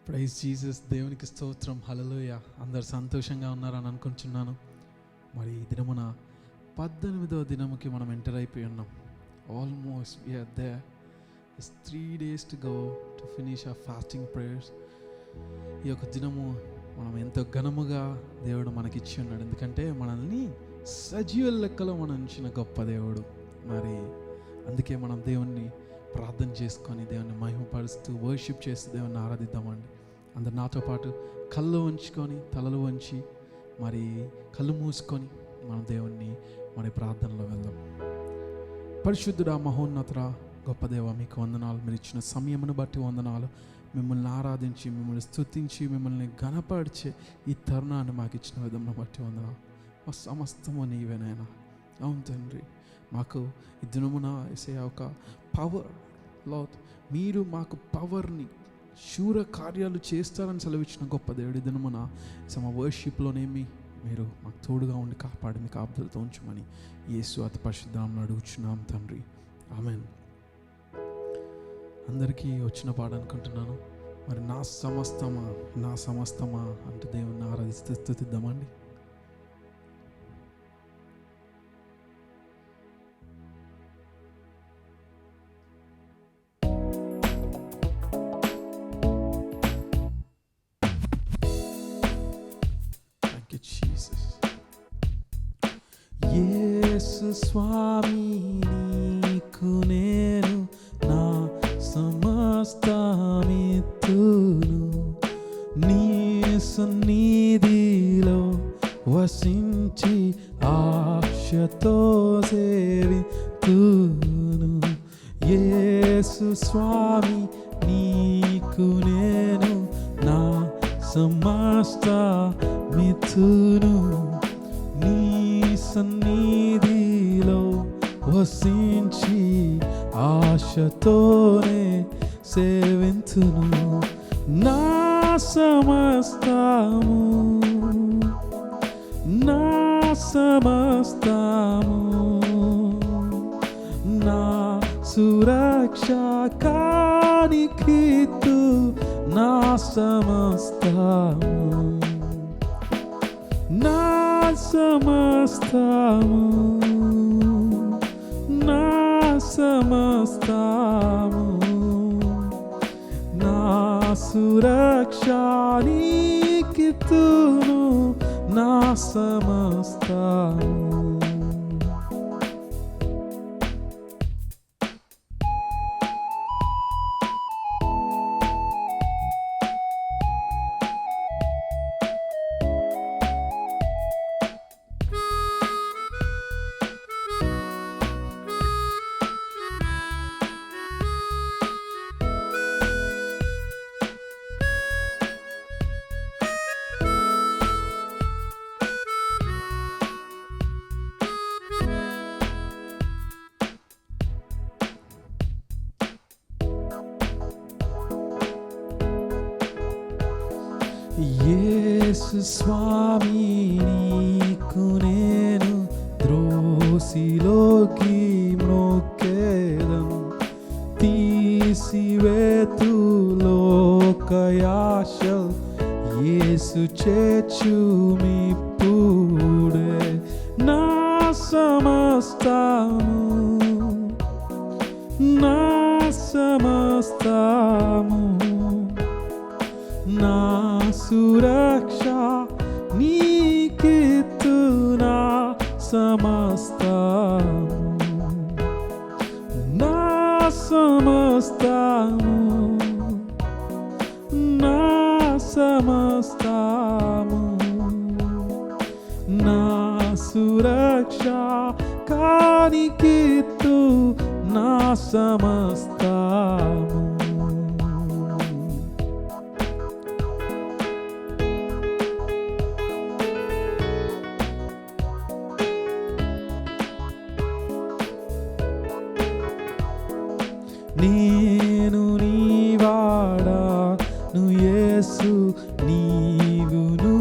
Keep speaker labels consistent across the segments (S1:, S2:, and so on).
S1: Praise Jesus. దేవునికి స్తోత్రం. హల్లెలూయా. అందరు సంతోషంగా ఉన్నారని అనుకుంటున్నాను. మరి ఈ దినమున 18వ దినముకి మనం ఎంటర్ అయిపోయి ఉన్నాం. Almost we're there. It's 3 days to go to finish our fasting prayers. ఈ యొక్క దినము మనం ఎంతో ఘనముగా దేవుడు మనకిచ్చి ఉన్నాడు. ఎందుకంటే మనల్ని సజీవ లెక్కలో మనం ఉంచిన గొప్ప దేవుడు. మరి అందుకే మనం దేవుణ్ణి ప్రార్థన చేసుకొని దేవుని మహిమపరుస్తూ వర్షిప్ చేస్తూ దేవుని ఆరాధిద్దామండి. అందరు నాతో పాటు కళ్ళు ఉంచుకొని తలలు వంచి మరి కళ్ళు మూసుకొని మనం దేవుణ్ణి మరి ప్రార్థనలో వెళ్దాం. పరిశుద్ధుడా, మహోన్నతుడా, గొప్ప దేవ, మీకు వందనాలు. మీరు ఇచ్చిన సమయమును బట్టి వందనాలు. మిమ్మల్ని ఆరాధించి మిమ్మల్ని స్తుతించి మిమ్మల్ని ఘనపరిచే ఈ తరుణాన్ని మాకు ఇచ్చిన విధంను బట్టి వందనాలు. మా సమస్తము నీవేనైనా. అవును తండ్రి, మాకు ఈ దినమున వేసే ఒక పవర్ లార్డ్, మీరు మాకు పవర్ని శూర కార్యాలు చేస్తారని సెలవిచ్చిన గొప్ప దేవుడి దినమున మా వర్షిప్లోనేమి మీరు మాకు తోడుగా ఉండి కాపాడి మీకు ఆప్తులతో ఉంచమని యేసు అతి పరిశుద్ధ నామమున అడుగుచున్నాం తండ్రి. ఆమెన్. అందరికీ వచ్చిన పాట అనుకుంటున్నాను. మరి నా సమస్తమా అంటే దేవుణ్ణి ఆరాధిస్తూ స్తుతిద్దామండి. యేసు స్వామి, నీకు నేను నా సమస్తమిత్తును, నీ సన్నిధిలో వసించి ఆశతో సేవితును. యేసు స్వామి, నీకు నేను నా సమస్తమిత్తును, నీ సన్నిధిలో వసించి ఆశతోనే సేవింతును. నా సమస్తము నా సురక్ష కానికితు, నా సమస్తము నా సమస్తము నా సురక్ష నీకితును, నా సమస్తము. యేసు స్వామి, నీకు నేను ద్రోసిలోకి మ్రోక్కేదను, తీసివేతు లోకయాశ యేసు చేర్చుమిప్పుడే. నా సమస్తము నా సురక్ష నీకిత్తు, నా సమస్తము నా సమస్తము నా సురక్ష కానికిత్తు, నా సమస్తము. నేను నీవాడా ను యేసు, నీవును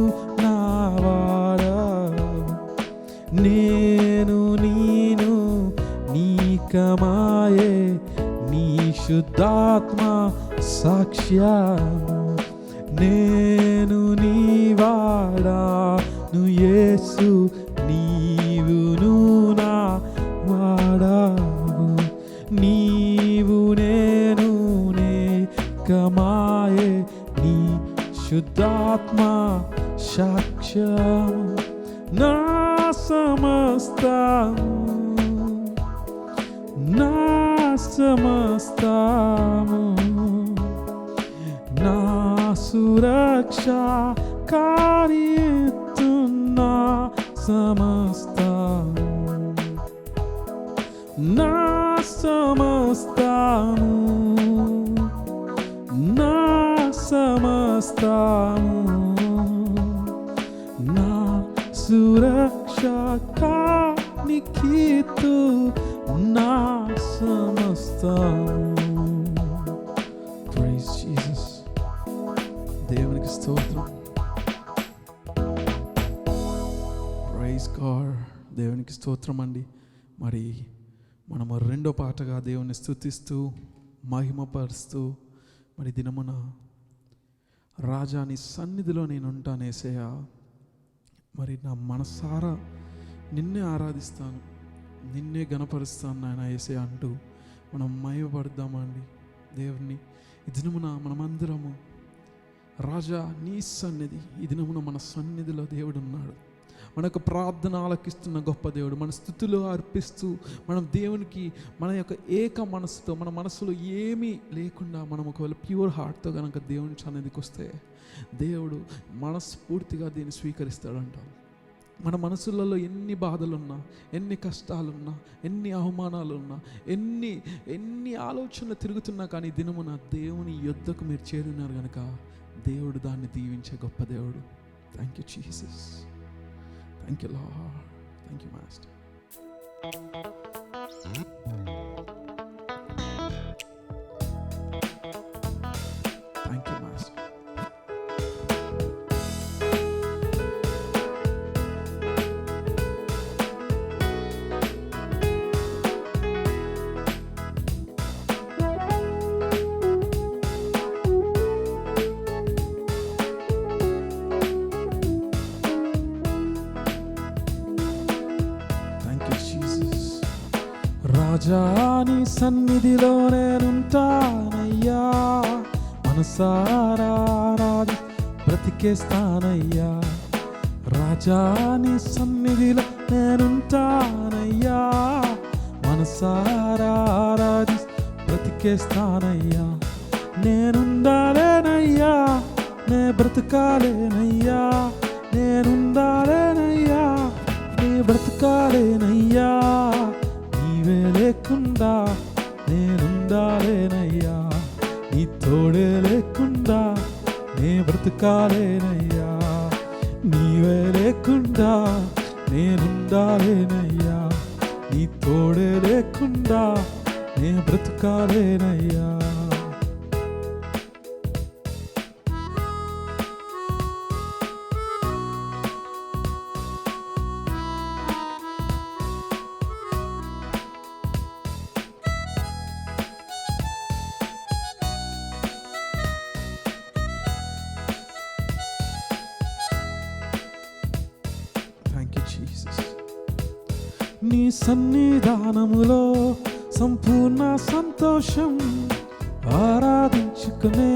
S1: నావాడా, నేను నీకమాయే నీ శుద్ధాత్మ సాక్ష్యము. నేను నీవాడాను యేసు, నీవును నా వాడావు. నీవు నేను నేకమాయే నీ శుద్ధాత్మ సాక్ష్యము నా సమస్తము, నా సమస్తము, నా సురక్ష కార్యతున్నా సమస్తము, నా సమస్తము, నా సమస్తము, నా సురక్ష కానికీతు నా సమస్తము. Praise Jesus. దేవునికి స్తోత్రం. Praise God. దేవునికి స్తోత్రం అండి. మరి మనము రెండో పాటగా దేవుని స్తుతిస్తూ మహిమపరుస్తూ మరి దినమున రాజా నీ సన్నిధిలో నేను ఉంటాను యేసయ్యా, మరి నా మనసారా నిన్నే ఆరాధిస్తాను, నిన్నే గణపరుస్తాను నాయన యేసయ్యా అంటూ మనం మహిమపడదామండి దేవుని. ఈ దినమున మనమందరము రాజా నీ సన్నిధి, ఈ దినమున మన సన్నిధిలో దేవుడు ఉన్నాడు. మనకు ప్రార్థన ఆలకిస్తున్న గొప్ప దేవుడు. మన స్తుతులు అర్పిస్తూ మనం దేవునికి మన యొక్క ఏక మనసుతో, మన మనసులో ఏమీ లేకుండా మనం ఒకవేళ ప్యూర్ హార్ట్తో కనుక దేవుని సన్నిధికి వస్తే దేవుడు మనస్ఫూర్తిగా దీన్ని స్వీకరిస్తాడంట. మన మనసులలో ఎన్ని బాధలున్నా, ఎన్ని కష్టాలున్నా, ఎన్ని అవమానాలున్నా, ఎన్ని ఆలోచనలు తిరుగుతున్నా కానీ దినమున దేవుని యొద్దకు మీరు చేరున్నారు కనుక దేవుడు దాన్ని దీవించే గొప్ప దేవుడు. Thank you Jesus. Thank you, Lord. Thank you, Master. Thank you, Master. రాజా నీ సన్నిధిలో నేనుంటానయ్యా, మనసారా బ్రతికేస్తానయ్యా. రాజా నీ సన్నిధిలో నేనుంటానయ్యా, మనసారా బ్రతికేస్తానయ్యా. నేనుండాలేనయ్యా, నే బ్రతకాలేనయ్యా, నేనుండాలేనయ్యా, నే బ్రతకాలేనయ్యా. నీవే లేకుండా నేనుండాలేనయ్యా, నీ తోడే లేకుండా నే బ్రతకాలేనయ్యా. నీవే లేకుండా నేనుండాలేనయ్యా, నీ తోడే లేకుండా నే బ్రతకాలేనయ్యా. నీ సన్నిధానములో సంపూర్ణ సంతోషం, ఆరాధించుకునే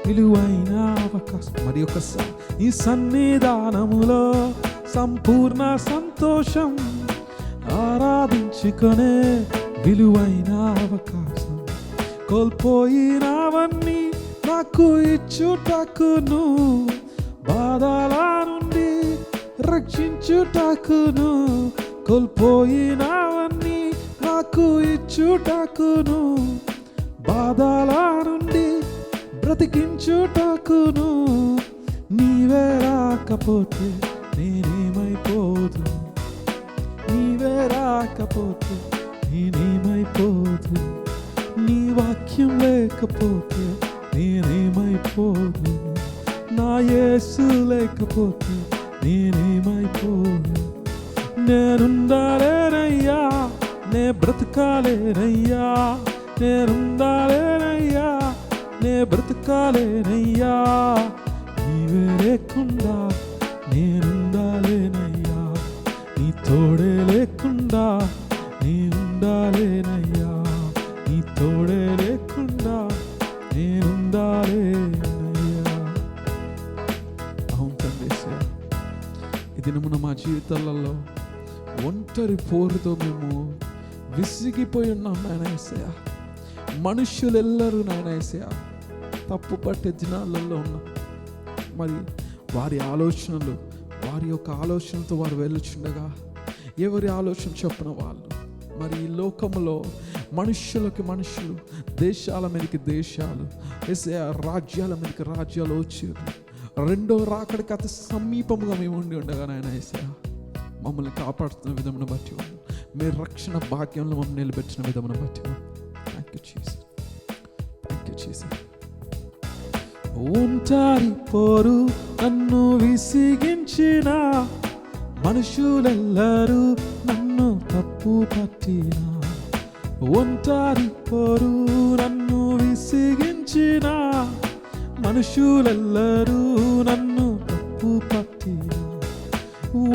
S1: విలువైన అవకాశం. మరి ఒకసారి నీ సన్నిధానములో సంపూర్ణ సంతోషం, ఆరాధించుకునే విలువైన అవకాశం. కోల్పోయినవన్నీ నాకు ఇచ్చుటకును, బాధల నుండి రక్షించుటకును. కోల్పోయినవన్నీ నాకు ఇచ్చుటకును, బాధల నుండి బ్రతికించుటకును. నీవే రాకపోతే నేనేమైపోదు, నీవే రాకపోతే నేనేమైపోదు. నీ వాక్యం లేకపోతే నేనేమైపోదు, నా యేసు లేకపోతే నేనేమైపోదు. నేనుండాలేనయ్యా, నే బ్రతకాలేనయ్యా, నేనుండాలేనయ్యా, నే బ్రతకాలేనయ్యా. నీవే లేకుండా నేనుండాలేనయ్యా, నీ తోడే లేకుండా నేనుండాలేనయ్యా, నీ తోడే లేకుండా నేనుండాలేనయ్యా. అవును తండ్రి, ఈ దినమున మా జీవితాలలో ఒంటరి పోరుతో మేము విసిగిపోయి ఉన్నాం నాయన యేసయ్యా. మనుష్యులెల్లరూ నాయన యేసయ్యా తప్పు పట్టే దినాలలో ఉన్నాం. మరి వారి ఆలోచనలు, వారి యొక్క ఆలోచనలతో వారు వెళ్ళుచుండగా ఎవరి ఆలోచన చొప్పున వాళ్ళు మరి ఈ లోకంలో మనుష్యులకి మనుషులు, దేశాల మీదకి దేశాలు, యేసయ్యా రాజ్యాల మీదకి రాజ్యాలు వచ్చి రెండో రాకడికి అతి సమీపంగా మేము ఉండి ఉండగా నాయన యేసయ్యా మమ్మల్ని కాపాడుతున్న విధమును బట్టి, మీరు రక్షణ భాగ్యంలో మమ్మల్ని నిలబెట్టిన విధమును బట్టి thank you Jesus, thank you Jesus. ఒంటరి పోరు నన్ను విసిగించిన, మనుషులెల్లరూ నన్ను తప్పు పట్టిన, ఒంటరి పోరు నన్ను విసిగించిన, మనుషులెల్లరూ నన్ను తప్పు పట్టిన,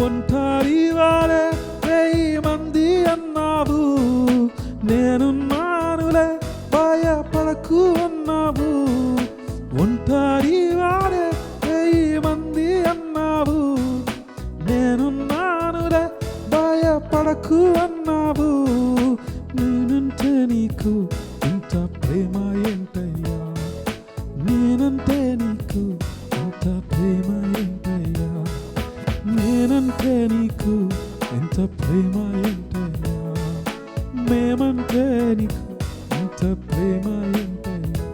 S1: ఒంటరి వారే 1000 మంది అన్నావు, నేనున్నానులే భయపడకు అన్నావు, ఒంటరి వారే 1000 మంది అన్నావు, నేనున్నానులే భయపడకు అన్నావు, నేనంటే నీకు ఇంత ప్రేమ ఏంటయ్యా, నేనంటే నీకు ఇంత ప్రేమ ఏంటయ్యా, నేనంటే నీకు ఎంత ప్రేమ ఏంటయ్యా, మేమంటే నీకు ఎంత ప్రేమ ఏంటయ్యా,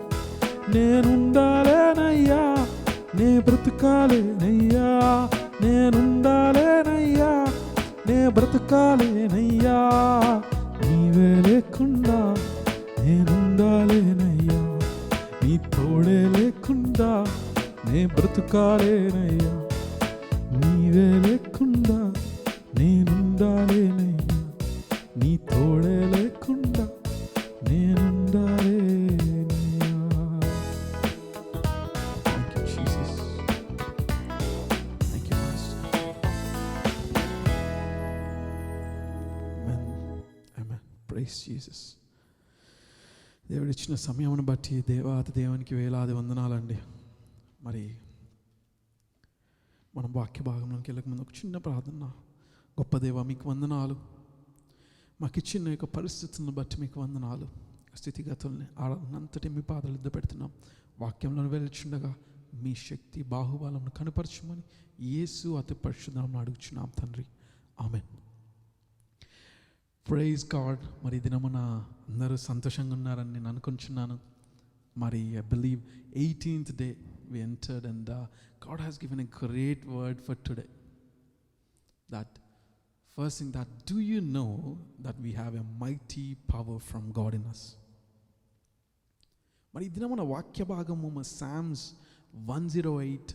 S1: నేనుండాలేనయ్యా, నే బ్రతకాలేనయ్యా, నేనుండాలేనయ్యా, నే బ్రతకాలేనయ్యా, నీవే లేకుండా నేనుండాలేనయ్యా, నీ తోడే లేకుండా నే బ్రతకాలేనయ్యా, నీవే లేకుండా నేనుండాలేనయ్యా, నీ తోడే లేకుండా నేనుండాలేనయ్యా. Thank you Jesus, thank you master. Amen, amen. Praise Jesus. దేవుడు ఇచ్చిన సమయమును బట్టి దేవాతి దేవునికి వేలాది వందనాలండి. మరి మనం వాక్య భాగంలోకి వెళ్ళక ముందు ఒక చిన్న ప్రార్థన. గొప్ప దేవ, మీకు వందనాలు, మాకు ఇచ్చిన యొక్క పరిస్థితులను బట్టి మీకు వందనాలు. స్థితిగతుల్ని అంతటి మీ పాదాలు యుద్ధ పెడుతున్నాం. వాక్యంలో వెళ్చుండగా మీ శక్తి బాహుబలంను కనపరచమని యేసు అతి పరిశుద్ధనామమున అడుగుచున్నాం తండ్రి, ఆమేన్. Praise God. మరి దినమున అందరూ సంతోషంగా ఉన్నారని నేను అనుకుంటున్నాను. మరి I believe 18th day we entered and God has given a great word for today. That first thing, that do you know that we have a mighty power from God in us? మరి ఇది మన వాక్య భాగము Psalms 108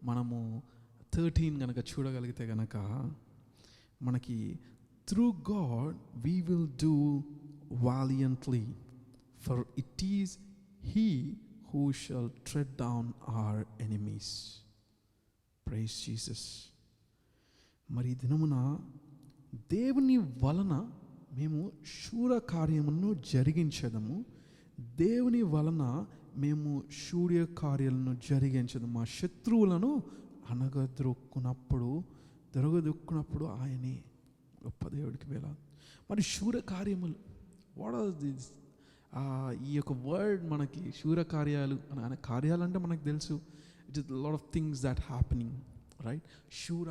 S1: మనము 13 కనుక చూడగలిగితే కనుక మనకి through God we will do valiantly, for it is He who shall tread down our enemies. Praise Jesus. మరి దినమున దేవుని వలన మేము శూర కార్యములను జరిగించదము, దేవుని వలన మేము శూర్య కార్యాలను జరిగించదము. మా శత్రువులను దొరగదొక్కునప్పుడు ఆయనే. గొప్ప దేవుడికి వేళ. మరి శూర కార్యములు, వాట్ ఆర్ దిస్? ఈ యొక్క వర్డ్ మనకి శూర కార్యాలు అనే కార్యాలు అంటే మనకు తెలుసు, it is lot of things that happening, right? శూర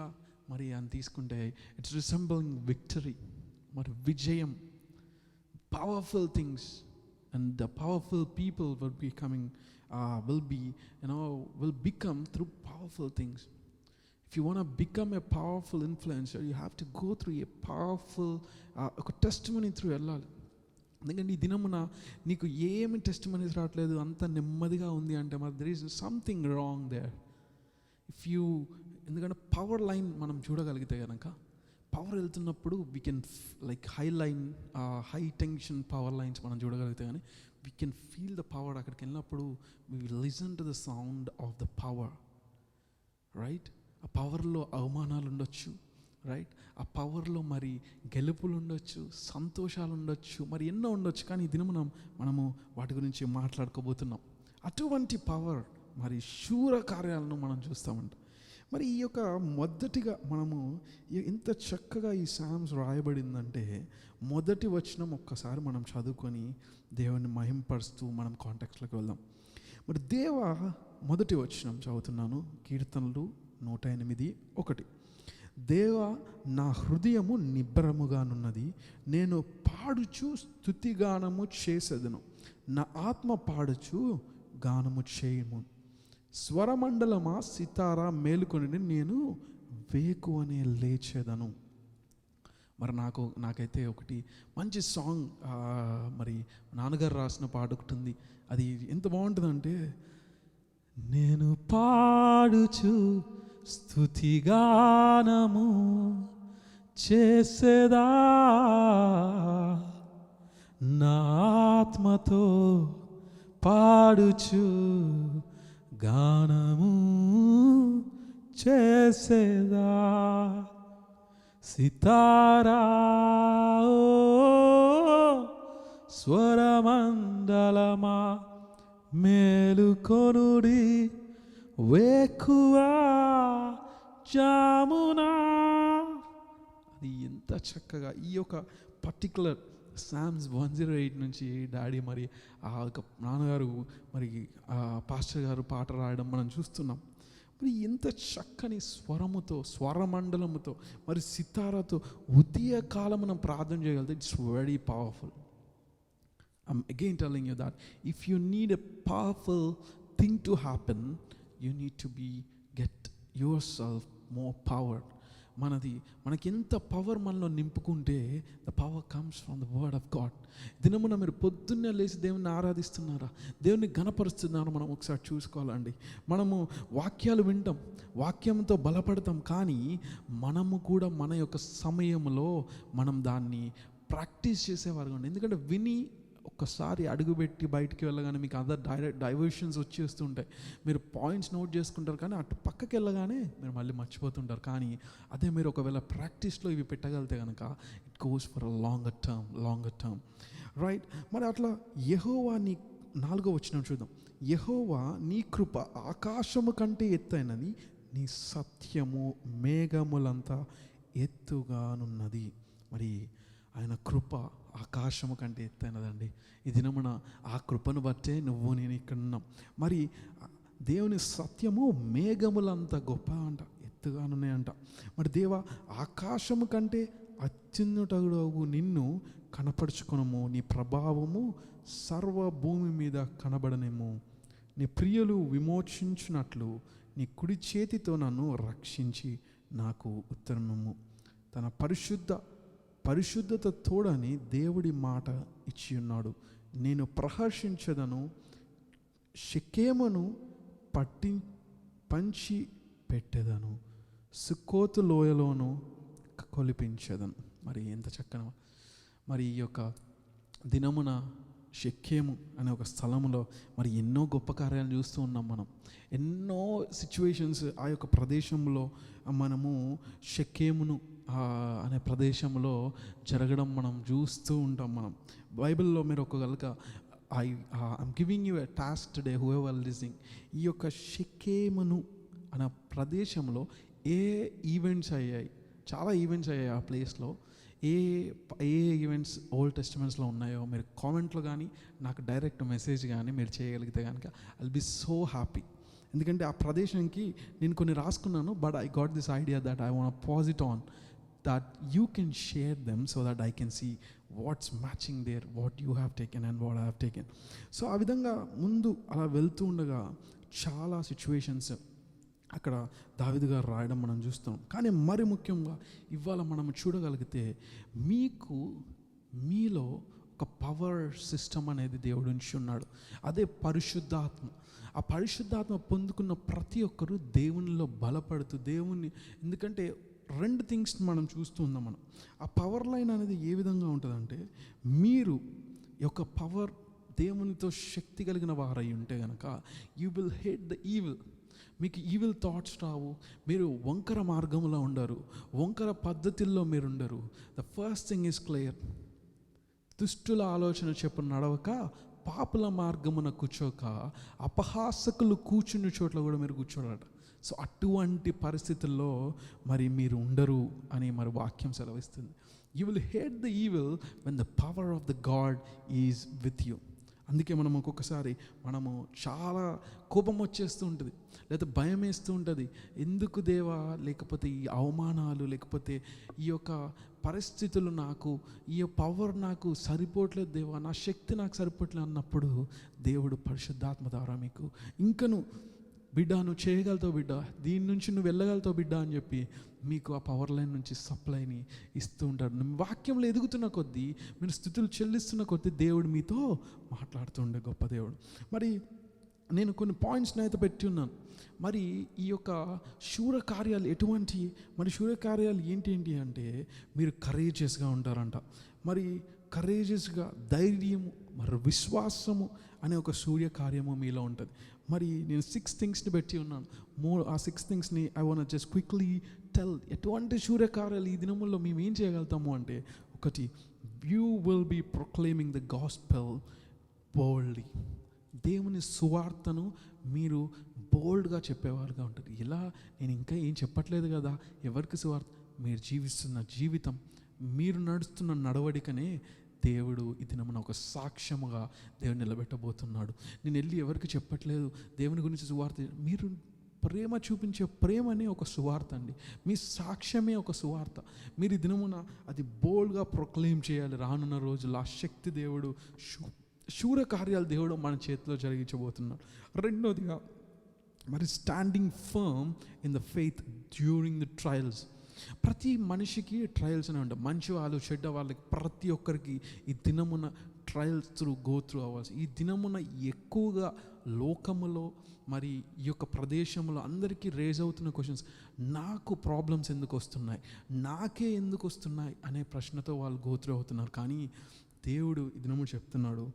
S1: మరి అని తీసుకుంటే ఇట్స్ రిసెంబలింగ్ విక్టరీ, మరి విజయం, powerful things, and the powerful people will become through powerful things. If you want to become a powerful influencer, you have to go through a powerful testimony through వెళ్ళాలి. ఎందుకంటే ఈ దినమున నీకు ఏమి testimonies రావట్లేదు, అంత నెమ్మదిగా ఉంది అంటే మరి there is something wrong there. ఎందుకంటే పవర్ లైన్ మనం చూడగలిగితే కనుక, పవర్ వెళ్తున్నప్పుడు we can like high tension power lines మనం చూడగలిగితే కానీ we can feel the power. అక్కడికి వెళ్ళినప్పుడు we will listen to the sound of the power. Right? ఆ పవర్లో అవమానాలు ఉండొచ్చు, రైట్? ఆ పవర్లో మరి గెలుపులు ఉండొచ్చు, సంతోషాలు ఉండొచ్చు, మరి ఎన్నో ఉండొచ్చు. కానీ ఈ దినం మనము వాటి గురించి మాట్లాడుకోబోతున్నాం. అటువంటి పవర్ మరి శూర కార్యాలను మనం చూస్తామంట. మరి ఈ యొక్క మొదటిగా మనము ఎంత చక్కగా ఈ సామ్స్ రాయబడిందంటే, మొదటి వచనం ఒక్కసారి మనం చదువుకొని దేవుని మహింపరుస్తూ మనం కాంటెక్స్ట్లోకి వెళ్దాం. మరి మొదటి వచనం చదువుతున్నాను, కీర్తనలు 108:1. దేవా, నా హృదయము నిబ్బరముగానున్నది, నేను పాడుచు స్తుతిగానము చేసేదను, నా ఆత్మ పాడుచు గానము చేయము. స్వరమండలమా సితారా మేలుకొని నేను వేకువనే లేచేదను. మరి నాకైతే ఒకటి మంచి సాంగ్ మరి నాన్నగారు రాసిన పాట ఒకటి ఉంది. అది ఎంత బాగుంటుందంటే, నేను పాడుచు స్తుతిగానము చేసేదా, నా ఆత్మతో పాడుచు గానము చేసేదా. సితారా స్వరమండలమా మేలుకొనుడి, వేకువా జామునా. అది ఎంత చక్కగా ఈ యొక్క పర్టికులర్ సామ్స్ 108 నుంచి డాడీ మరి ఆ యొక్క నాన్నగారు మరి పాస్టర్ గారు పాట రాయడం మనం చూస్తున్నాం. మరి ఎంత చక్కని స్వరముతో, స్వరమండలముతో, మరి సితారాతో ఉదయ కాలం మనం ప్రార్థన చేయగలిగితే it's very powerful. I'm again telling you that if you need a powerful thing to happen, you need to get yourself more power. మనకి ఎంత పవర్ మనలో నింపుకుంటే the power comes from the word of God. దినమున మీరు పొద్దున్నే లేచి దేవుని ఆరాధిస్తున్నారా, దేవుని గణపరుస్తున్నారా? మనం ఒకసారి చూసుకోవాలండి. మనము వాక్యాలు వింటాం, వాక్యంతో బలపడతాం, కానీ మనము కూడా మన యొక్క సమయంలో మనం దాన్ని ప్రాక్టీస్ చేసేవారు. ఎందుకంటే విని ఒక్కసారి అడుగుపెట్టి బయటికి వెళ్ళగానే మీకు అదర్ డైవర్షన్స్ వచ్చేస్తుంటాయి. మీరు పాయింట్స్ నోట్ చేసుకుంటారు, కానీ అటు పక్కకి వెళ్ళగానే మీరు మళ్ళీ మర్చిపోతుంటారు. కానీ అదే మీరు ఒకవేళ ప్రాక్టీస్లో ఇవి పెట్టగలిగితే కనుక it goes for a longer term, right? మరి అట్లా యెహోవా నీ 4వ వచనం చూద్దాం. యెహోవా నీ కృప ఆకాశము కంటే ఎత్తైనది, నీ సత్యము మేఘములంతా ఎత్తుగానున్నది. మరి ఆయన కృప ఆకాశము కంటే ఎత్తైనదండి. ఈ దినమున ఆ కృపను బట్టే నువ్వు నేను ఇక్కడ ఉన్నాం. మరి దేవుని సత్యము మేఘములంత గొప్ప అంట, ఎత్తుగానున్నాయంట. మరి దేవా, ఆకాశము కంటే అత్యున్నతుడవు నిన్ను కనపరుచుకొనుము, నీ ప్రభావము సర్వ భూమి మీద కనబడనేమో. నీ ప్రియులు విమోచించినట్లు నీ కుడి చేతితో నన్ను రక్షించి నాకు ఉత్తరము. తన పరిశుద్ధత తోడని దేవుడి మాట ఇచ్చి ఉన్నాడు. నేను ప్రహర్షించదను, షెకెమును పంచి పెట్టెదను, సుక్కోతు లోయలోను కొలిపించదను. మరి ఎంత చక్కన! మరి ఈ యొక్క దినమున షెకెము అనే ఒక స్థలంలో మరి ఎన్నో గొప్ప కార్యాలు చూస్తూ ఉన్నాం. మనం ఎన్నో సిచ్యువేషన్స్ ఆ యొక్క ప్రదేశంలో మనము షెకెమును అనే ప్రదేశంలో జరగడం మనం చూస్తూ ఉంటాం. మనం బైబిల్లో మీరు I'm giving you a task today, whoever listening. ఈ యొక్క షెకెమును అనే ప్రదేశంలో ఏ ఈవెంట్స్ అయ్యాయి, చాలా ఈవెంట్స్ అయ్యాయి ఆ ప్లేస్లో. ఏ ఈవెంట్స్ ఓల్డ్ టెస్టిమెంట్స్లో ఉన్నాయో మీరు కామెంట్లో కానీ నాకు డైరెక్ట్ మెసేజ్ కానీ మీరు చేయగలిగితే కనుక I will be so happy. ఎందుకంటే ఆ ప్రదేశానికి నేను కొన్ని రాసుకున్నాను, but I got this idea that I want pause it on, that you can share them so that I can see what's matching there, what you have taken and what I have taken. So ఆ విధంగా ముందు అలా వెళ్తూ ఉండగా చాలా situations అక్కడ దావీదు గారు రాయడం మనం చూస్తాం. కానీ మరి ముఖ్యంగా ఇవాళ మనం చూడగలిగితే మీలో ఒక పవర్ సిస్టమ్ అనేది దేవుడు ఉంచి ఉన్నాడు. అదే పరిశుద్ధాత్మ. ఆ పరిశుద్ధాత్మ పొందుకున్న ప్రతి ఒక్కరూ దేవునిలో బలపడుతూ ఎందుకంటే 2 థింగ్స్ మనం చూస్తూ ఉన్నాం. మనం ఆ పవర్ లైన్ అనేది ఏ విధంగా ఉంటుందంటే, మీరు యొక్క పవర్ దేవునితో శక్తి కలిగిన వారై ఉంటే కనుక you will hate the evil. మీకు ఈవిల్ థాట్స్ రావు, మీరు వంకర మార్గంలో ఉండరు, వంకర పద్ధతుల్లో మీరు ఉండరు. The first thing is clear. దుష్టుల ఆలోచన చెప్పు నడవక, పాపుల మార్గమున కూర్చోక, అపహాసకులు కూర్చున్న చోట్ల కూడా మీరు కూర్చోడట. సో అటువంటి పరిస్థితుల్లో మరి మీరు ఉండరు అని మరి వాక్యం సెలవిస్తుంది. You will hate the evil when the power of the God is with you. అందుకే మనం ఒక్కొక్కసారి మనము చాలా కోపం వచ్చేస్తూ ఉంటుంది, లేదా భయం వేస్తూ ఉంటుంది. ఎందుకు దేవా, లేకపోతే ఈ అవమానాలు, లేకపోతే ఈ యొక్క పరిస్థితులు, నాకు ఈ పవర్ నాకు సరిపోవట్లేదు దేవా, నా శక్తి నాకు సరిపోవట్లేదు అన్నప్పుడు దేవుడు పరిశుద్ధాత్మ ద్వారా మీకు ఇంకను బిడ్డ నువ్వు చేయగలుగుతావు బిడ్డ, దీని నుంచి నువ్వు వెళ్ళగలుగుతావు బిడ్డ అని చెప్పి మీకు ఆ పవర్ లైన్ నుంచి సప్లైని ఇస్తూ ఉంటాడు. వాక్యంలో ఎదుగుతున్న కొద్దీ, మీరు స్థుతులు చెల్లిస్తున్న కొద్దీ దేవుడు మీతో మాట్లాడుతూ ఉండే గొప్ప దేవుడు. మరి నేను కొన్ని పాయింట్స్ని అయితే పెట్టి ఉన్నాను. మరి ఈ యొక్క శూర కార్యాలు ఎటువంటి, మరి శూర కార్యాలు ఏంటి అంటే మీరు కరేజియస్గా ఉంటారంట. మరి కరేజియస్గా ధైర్యము, మరి విశ్వాసము అనే ఒక సూర్య కార్యము మీలో ఉంటుంది. మరి నేను 6 థింగ్స్ని పెట్టి ఉన్నాను. ఆ 6 థింగ్స్ని I want just quickly tell. ఎటువంటి సూర్యకార్యాలు ఈ దినముల్లో మేము ఏం చేయగలుగుతాము అంటే, ఒకటి, you will be proclaiming the gospel boldly. దేవుని సువార్తను మీరు బోల్డ్గా చెప్పేవారుగా ఉంటుంది. ఇలా నేను ఇంకా ఏం చెప్పట్లేదు కదా, ఎవరికి సువార్త? మీరు జీవిస్తున్న జీవితం, మీరు నడుస్తున్న నడవడికనే దేవుడు ఈ దినమున ఒక సాక్ష్యముగా దేవుడు నిలబెట్టబోతున్నాడు. నేను వెళ్ళి ఎవరికి చెప్పట్లేదు దేవుని గురించి సువార్త. మీరు ప్రేమ చూపించే ప్రేమనే ఒక సువార్త అండి. మీ సాక్ష్యమే ఒక సువార్త. మీరు ఈ దినమున అది బోల్డ్గా ప్రొక్లెయిమ్ చేయాలి. రానున్న రోజుల్లో ఆ శక్తి దేవుడు, శూర కార్యాలు దేవుడు మన చేతిలో జరిగించబోతున్నాడు. రెండోదిగా, మరి standing firm in the faith during the trials. ప్రతి మనిషికి ట్రయల్స్ అనే ఉంటాయి. మంచి వాళ్ళు, చెడ్డ వాళ్ళకి, ప్రతి ఒక్కరికి ఈ దినమున ట్రయల్స్ గో త్రూ అవ్వాల్సి. ఈ దినమున ఎక్కువగా లోకములో, మరి ఈ యొక్క ప్రదేశంలో అందరికీ రేజ్ అవుతున్న క్వశ్చన్స్, నాకు ప్రాబ్లమ్స్ ఎందుకు వస్తున్నాయి, నాకే ఎందుకు వస్తున్నాయి అనే ప్రశ్నతో వాళ్ళు గో త్రూ అవుతున్నారు. కానీ దేవుడు ఈ దినము చెప్తున్నాడు,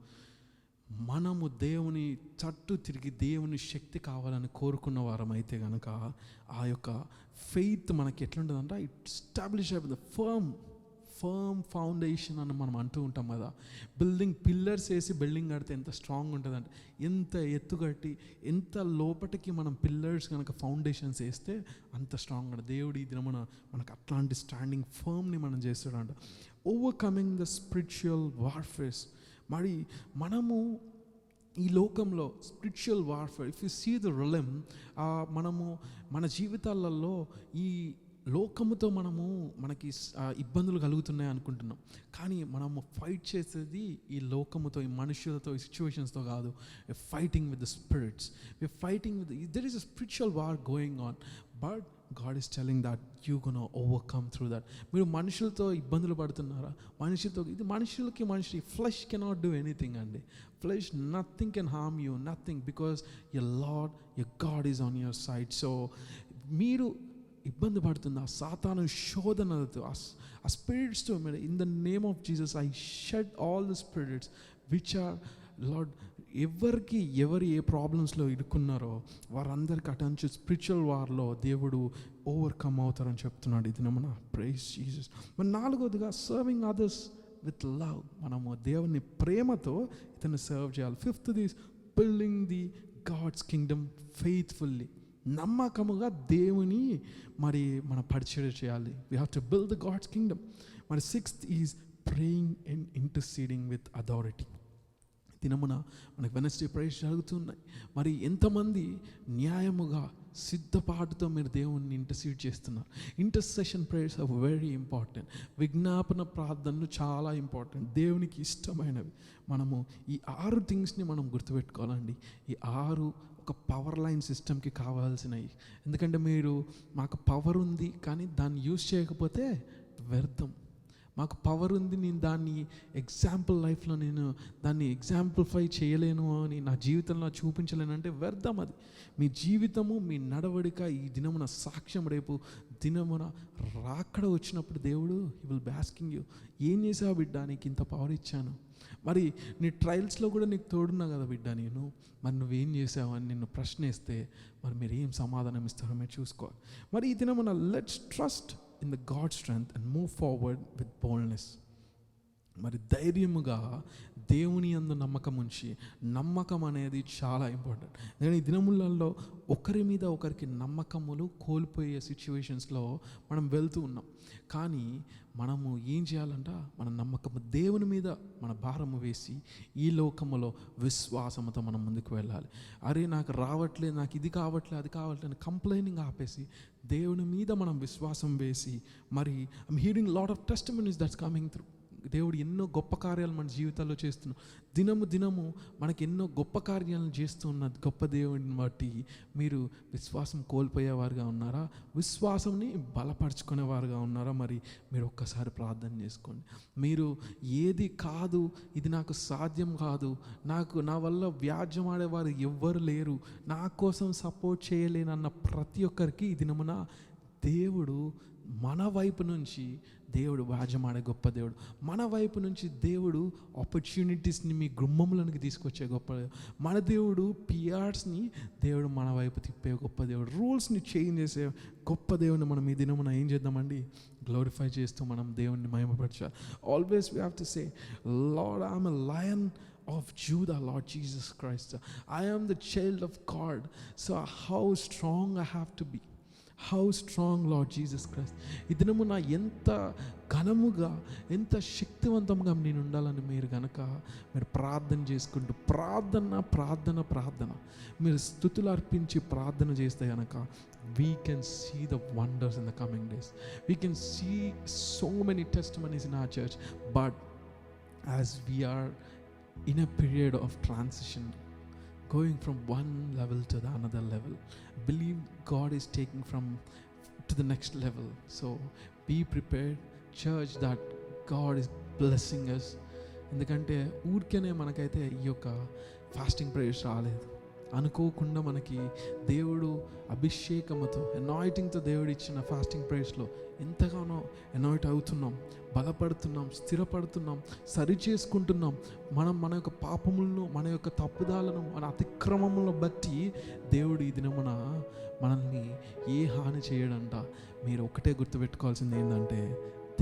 S1: మనము దేవుని చట్టు తిరిగి దేవుని శక్తి కావాలని కోరుకున్న వారం అయితే కనుక ఆ యొక్క ఫెయిత్ మనకి ఎట్లుంటుందంటే, it establish the firm foundation అని మనం అంటూ ఉంటాం కదా. బిల్డింగ్ పిల్లర్స్ వేసి బిల్డింగ్ కడితే ఎంత స్ట్రాంగ్ ఉంటుందంటే, ఎంత ఎత్తు కట్టి ఎంత లోపటికి మనం పిల్లర్స్ కనుక ఫౌండేషన్స్ వేస్తే అంత స్ట్రాంగ్ ఉంటుంది. దేవుడు ఈ దినమున మనకు అట్లాంటి స్టాండింగ్ ఫర్మ్ని మనం చేస్తాడంట. Overcoming the spiritual warfares. మరి మనము ఈ లోకంలో spiritual warfare, if you see the realm, మనము మన జీవితాలలో ఈ లోకముతో మనకి ఇబ్బందులు కలుగుతున్నాయి అనుకుంటున్నాం. కానీ మనము ఫైట్ చేసేది ఈ లోకముతో, ఈ మనుషులతో, ఈ సిచ్యువేషన్స్తో కాదు. Fighting with the spirits, fighting with, there is a spiritual war going on. But God is telling that you're going to overcome through that. మీరు మనుషులతో ఇబ్బందులు పడుతున్నారా? ఇది మనుషులకి ఫ్లెష్ కెనాట్ డూ ఎనీథింగ్ అండి. Flesh nothing can harm you, nothing, because your Lord, your God is on your side. So మీరు ఇబ్బంది పడుతుంది ఆ సాతాను శోధనలతో, ఆ స్పిరిట్స్తో. In the name of Jesus I shut all the spirits which are Lord. ఎవరికి ఏ ప్రాబ్లమ్స్లో ఇరుక్కున్నారో వారందరికీ అటెంచి స్పిరిచువల్ వార్లో దేవుడు ఓవర్కమ్ అవుతారని చెప్తున్నాడు ఇది మన ప్రైజ్ జీసస్. మరి నాలుగోదిగా, సర్వింగ్ అదర్స్ విత్ లవ్. మనము దేవుని ప్రేమతో ఇతన్ని సర్వ్ చేయాలి. ఫిఫ్త్ది, building the God's kingdom faithfully. నమ్మకముగా దేవుని మరి మన పరిచయం చేయాలి. We have to build the God's kingdom. మరి sixth is praying and interceding with authority. దినమున మనకు వెనస్డే ప్రేయర్స్ జరుగుతున్నాయి. మరి ఎంతమంది న్యాయముగా సిద్ధపాటుతో మీరు దేవుణ్ణి ఇంటర్సీడ్ చేస్తున్నారు? Intercession prayers are very important. విజ్ఞాపన ప్రార్థనలు చాలా ఇంపార్టెంట్, దేవునికి ఇష్టమైనవి. మనము ఈ 6 థింగ్స్ని మనం గుర్తుపెట్టుకోవాలండి. ఈ 6 ఒక పవర్ లైన్ సిస్టమ్కి కావాల్సినవి. ఎందుకంటే మాకు పవర్ ఉంది కానీ దాన్ని యూజ్ చేయకపోతే వ్యర్థం. మాకు పవర్ ఉంది, నేను దాన్ని ఎగ్జాంపుల్ లైఫ్లో నేను దాన్ని ఎగ్జాంపుల్ఫై చేయలేను అని నా జీవితంలో చూపించలేను అంటే వ్యర్థం అది. మీ జీవితము, మీ నడవడిక ఈ దినమున సాక్ష్యం. రేపు దినమున రాకడ వచ్చినప్పుడు దేవుడు he will be asking you, ఏం చేసావు బిడ్డ, నీకు ఇంత పవర్ ఇచ్చాను. మరి నీ ట్రయల్స్లో కూడా నీకు తోడున్నా కదా బిడ్డ నేను, మరి నువ్వేం చేసావు అని నిన్ను ప్రశ్నిస్తే మరి మీరు ఏం సమాధానం ఇస్తారో మీరు చూసుకోవాలి. మరి ఈ దినమున let's trust in the God strength and move forward with boldness. మరి ధైర్యముగా దేవుని యందు నమ్మకం ఉంచి, నమ్మకం అనేది చాలా ఇంపార్టెంట్. నేను ఈ దినములలో ఒకరి మీద ఒకరికి నమ్మకములు కోల్పోయే సిచ్యువేషన్స్లో మనం వెళ్తూ ఉన్నాం. కానీ మనము ఏం చేయాలంట, మన నమ్మకము దేవుని మీద మన భారము వేసి ఈ లోకములో విశ్వాసముతో మనం ముందుకు వెళ్ళాలి. అరే నాకు రావట్లేదు, నాకు ఇది కావట్లేదు, అది కావట్లేదు అని కంప్లైనింగ్ ఆపేసి దేవుని మీద మనం విశ్వాసం వేసి, మరి I'm hearing lot of testimonies that's coming through. దేవుడు ఎన్నో గొప్ప కార్యాలు మన జీవితాల్లో చేస్తున్నాం. దినము మనకి ఎన్నో గొప్ప కార్యాలను చేస్తున్న గొప్ప దేవుడిని బట్టి మీరు విశ్వాసం కోల్పోయేవారుగా ఉన్నారా, విశ్వాసంని బలపరుచుకునేవారుగా ఉన్నారా? మరి మీరు ఒక్కసారి ప్రార్థన చేసుకోండి. మీరు ఏది కాదు, ఇది నాకు సాధ్యం కాదు, నా వల్ల వ్యాజ్యం ఆడేవారు ఎవ్వరు లేరు, నా కోసం సపోర్ట్ చేయలేనన్న ప్రతి ఒక్కరికి ఈ దినమున దేవుడు మన వైపు నుంచి దేవుడు వ్యాజ్యమాడే గొప్ప దేవుడు. మన వైపు నుంచి దేవుడు ఆపర్చునిటీస్ని మీ గుమ్మములకి తీసుకొచ్చే గొప్ప దేవుడు. మన దేవుడు పిఆర్స్ని దేవుడు మన వైపు తిప్పే గొప్ప దేవుడు. రూల్స్ని చేంజ్ చేసే గొప్ప దేవుడిని మనం ఈ దినమున ఏం చేద్దామండి, గ్లోరిఫై చేస్తూ మనం దేవుడిని మహిమపరచాలి. Always we have to say, Lord I am a lion of Judah, Lord Jesus Christ. I am the child of God. So how strong I have to be. How strong, Lord Jesus Christ. ఈ దినము నా ఎంత ఘనముగా, ఎంత శక్తివంతంగా నేను ఉండాలని మీరు కనుక మీరు ప్రార్థన చేసుకుంటూ ప్రార్థన మీరు స్తుతులు అర్పించి ప్రార్థన చేస్తే కనుక we can see the wonders in the coming days. We can see so many testimonies in our church, but as we are in a period of transition, going from one level to the another level, believe God is taking from to the next level. So be prepared, church, that God is blessing us. ఎందుకంటే ఊరికేనే మనకైతే ఈ యొక్క fasting prayers రాలేదు. అనుకోకుండా మనకి దేవుడు అభిషేకముతో, అనాయింటింగ్తో దేవుడు ఇచ్చిన ఫాస్టింగ్ ప్రేయర్స్లో ఎంతగానో అనాయింట్ అవుతున్నాం, బలపడుతున్నాం, స్థిరపడుతున్నాం, సరి చేసుకుంటున్నాం. మన యొక్క పాపములను, మన యొక్క తప్పుదాలను, మన అతిక్రమములను బట్టి దేవుడు ఈ దినమున మనల్ని ఏ హాని చేయడంట. మీరు ఒకటే గుర్తుపెట్టుకోవాల్సింది ఏంటంటే,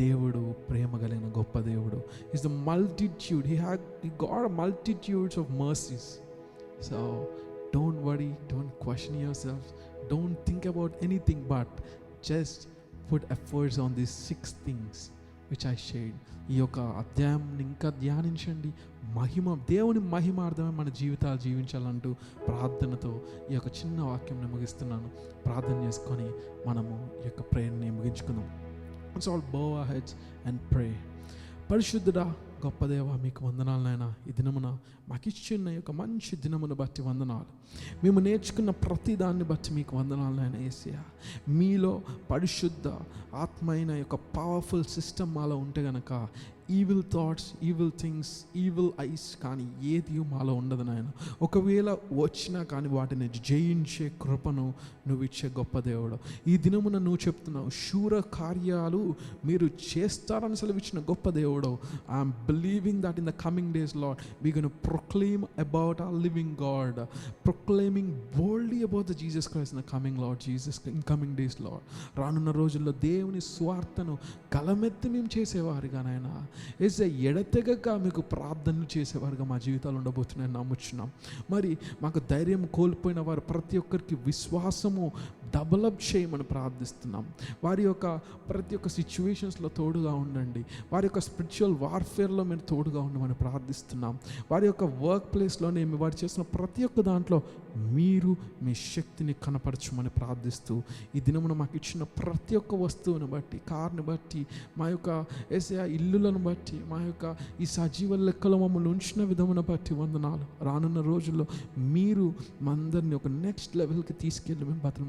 S1: దేవుడు ప్రేమ కలిగిన గొప్ప దేవుడు. Is the multitude, he got multitudes of mercies. So don't worry, don't question yourselves, don't think about anything, but just put efforts on these 6 things which I shared. ఈ యొక్క అధ్యాయం ఇంకా ధ్యానించండి. దేవుని మహిమార్థమే మన జీవితాలు జీవించాలంటూ ప్రార్థనతో ఈ యొక్క చిన్న వాక్యంని ముగిస్తున్నాను. ప్రార్థన చేసుకొని మనము ఈ యొక్క ప్రేయర్ని ముగించుకుందాం. Let's all bow our heads and pray. పరిశుద్ధుడా, గొప్ప దేవ, మీకు వందనాలు నాయన. ఈ దినమున మాకు ఇచ్చిన యొక్క మంచి దినమును బట్టి వందనాలు. మేము నేర్చుకున్న ప్రతి దాన్ని బట్టి మీకు వందనాలు నాయన యేసయ్యా. మీలో పరిశుద్ధ ఆత్మ అయిన యొక్క పవర్ఫుల్ సిస్టమ్ మాలో ఉంటే గనక evil thoughts, evil things, evil ice కానీ ఏది మాలో ఉండదు నాయన. ఒకవేళ వచ్చినా కానీ వాటిని జయించే కృపను నువ్వు ఇచ్చే గొప్ప దేవుడు. ఈ దినమున నువ్వు చెప్తున్నావు, శూర కార్యాలు మీరు చేస్తారని సెలవిచ్చిన గొప్ప దేవుడు. I'm believing that in the coming days Lord we gonna proclaim about our living God, proclaiming boldly about the Jesus Christ in the coming Lord Jesus in coming days Lord. రానున్న రోజుల్లో దేవుని స్వార్థను గలమెత్తి మేము చేసేవారుగా నాయన, ఎడతెగక మీకు ప్రార్థనలు చేసేవారుగా మా జీవితాలు ఉండబోతున్నాయని నమ్ముచున్నాం. మరి మాకు ధైర్యం కోల్పోయిన వారు ప్రతి ఒక్కరికి విశ్వాసము డెవలప్ చేయమని ప్రార్థిస్తున్నాం. వారి యొక్క ప్రతి ఒక్క సిచ్యువేషన్స్లో తోడుగా ఉండండి. వారి యొక్క స్పిరిచువల్ వార్ఫేర్లో మీరు తోడుగా ఉండమని ప్రార్థిస్తున్నాం. వారి యొక్క వర్క్ ప్లేస్లోనే వారు చేసిన ప్రతి ఒక్క దాంట్లో మీరు మీ శక్తిని కనపరచమని ప్రార్థిస్తూ, ఈ దినమున మాకు ఇచ్చిన ప్రతి ఒక్క వస్తువుని బట్టి, కార్ని బట్టి, మా యొక్క యేసయ్యా ఇల్లులను బట్టి, మా యొక్క ఈ సజీవ లెక్కలో మమ్మల్ని ఉంచిన విధమును బట్టి వందనాలు. రానున్న రోజుల్లో మీరు మా అందరినీ ఒక నెక్స్ట్ లెవెల్కి తీసుకెళ్ళి మేము బతులు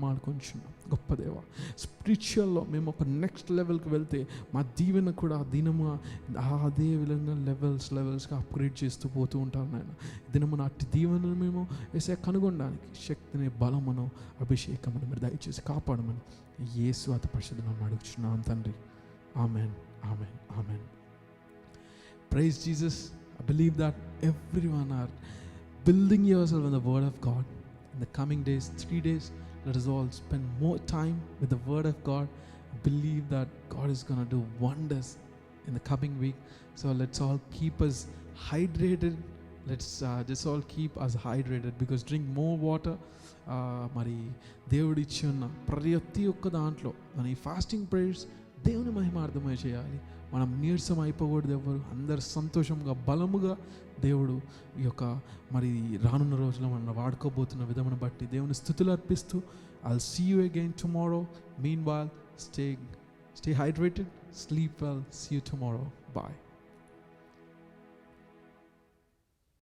S1: గొప్ప దేవ. స్పిరిచువల్లో మేము ఒక నెక్స్ట్ లెవెల్కి వెళ్తే మా దీవెన కూడా దినము అదే విధంగా లెవెల్స్గా అప్గ్రేడ్ చేస్తూ పోతూ ఉంటారు నాయన. దినమున అట్టి దీవెనను మేము వేసే కనుగొనడానికి శక్తిని, బలమును, అభిషేకమును మీరు దయచేసి కాపాడమని యేసు అతి పరిశుద్ధ నామమున అడుగుచున్నాం తండ్రి. Amen, amen, amen. Praise Jesus. I believe that everyone are building yourself in the word of God. In the coming days, 3 days, let us all spend more time with the word of God. Believe that God is going to do wonders in the coming week. So let's all keep us hydrated. Let's just all keep us hydrated, because drink more water. మరి దేవుడు ఇచ్చి ఉన్న ప్రతి ఒక్క దాంట్లో మన ఈ fasting prayers దేవుని మహిమార్థమై చేయాలి. మనం నీరసం అయిపోకూడదు. ఎవరు అందరు సంతోషంగా, బలముగా దేవుడు ఈ యొక్క మరి రానున్న రోజుల్లో మనం వాడుకోబోతున్న విధమును బట్టి దేవుని స్తుతులు అర్పిస్తూ I'll see you again tomorrow. Meanwhile, stay hydrated, sleep well. See you tomorrow. Bye.